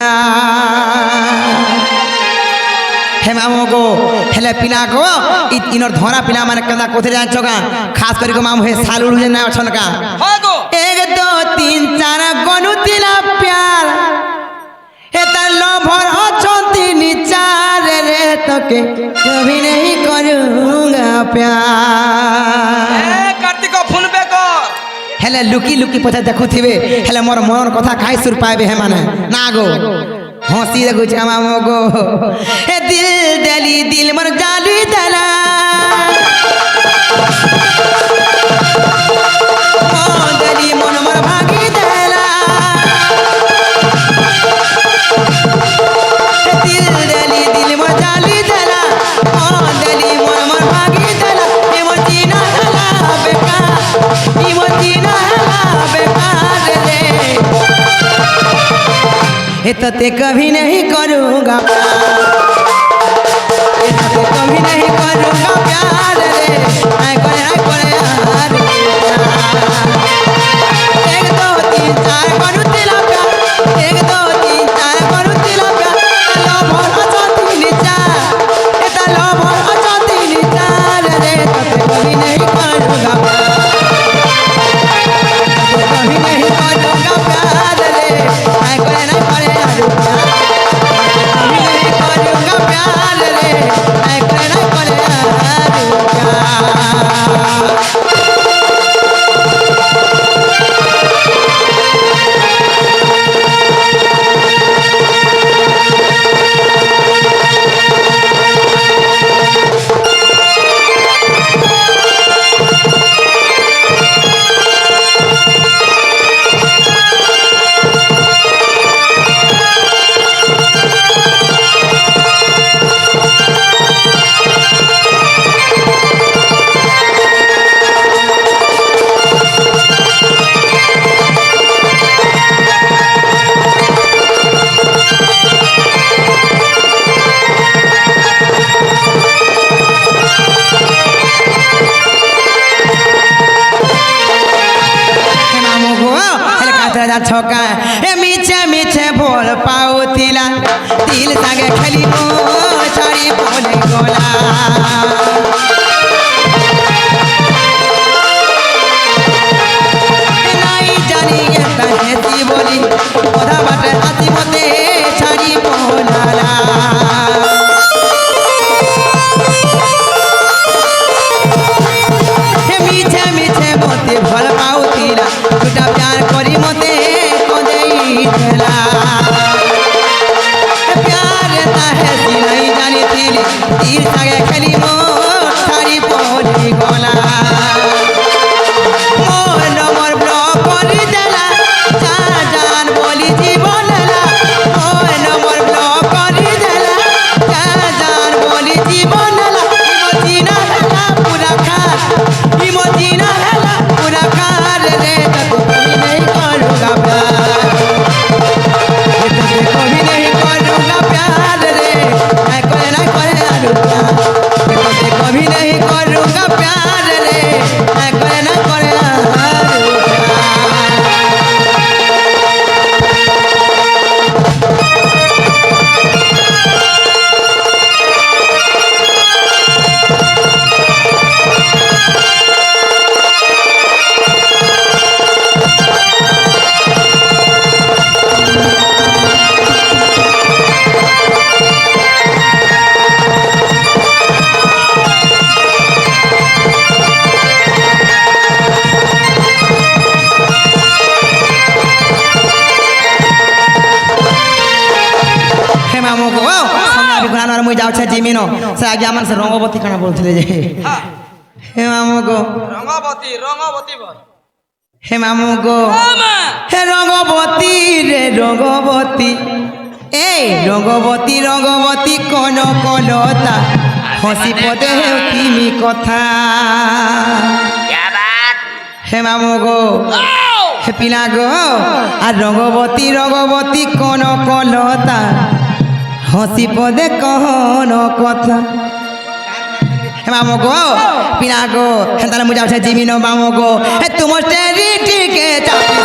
हे मामो को हेले पिला को इनर धरा पिला माने कंदा कोथे जान छोगा खास करी को मामो हे सालुड़ जे ना छन का हो गो 1 2 3 4 गनु तिला प्यार हे त लभर अछंती निचार रे तके कभी नहीं करूंगा प्यार ए कार्तिक फोन पे कर हेले लुकी लुकी पछा देखु थिबे हेले मोर मन कथा खाइ सुर पाइबे हे माने ना गो हंसी देखो छामा मगो ए दिल दली दिल मर जाली दला ओ दली मन मर भागी दला दिल दली दिल मर जाली दला ओ दली मन मर भागी दला ए मदीना हला बेकार ई मदीना हला बेकार रे ये तो ते कभी नहीं करूँगा ये तो ते कभी नहीं करूँगा प्यार रे आई करे यार 1 2 3 4 करू तिला प्यार 1 2 3 4 करू तिला प्यार लभर अछंती निचा एता लभर अछंती निचा रे तो ते कभी नहीं करूँगा प्यार कभी नहीं करूँगा प्यार रे आई करे छोका ए मीठे मीठे बोल पाओ तिला दिल संगे खेली मो छड़ी बोले गोला नहीं जानी ये तहेती बोली ओधा बाटे आती मते छड़ी बोलाला ए मीठे मीठे मोते भल पाओ तिला टूटा प्यार करी मते प्यार ताहे नहीं जानी थी तीर सगे खेली मो थारी पोली गोला मोर मोर ब्लॉक देला जान बोली जीवन ला मोर मोर ब्लॉक देला जान बोली जीवन ला इमोजीना हला पूरा खार इमोजीना हला पूरा खार रे तो कभी नहीं करूँगा प्यार कभी नहीं करूँगा प्यार रे मैं कभी नहीं करूँगा प्यार रे मैं मुझे जाओ छे जिमिनो से आगे मन से रंगवती कना बोलथिले जे हे मामू को रंगवती बोल हे मामू को हे रंगवती रे रंगवती ए रंगवती रंगवती कोन कोलता हसी पदे हेउतिमी कथा क्या बात हे मामू को हे पिला गो आ रंगवती रंगवती कोन कोलता हसी पदे कहन कथा मामो गो पिना गो हेंताले मुझे आछे जिमिनो मामो गो तुम स्टेरी ठीक है चापी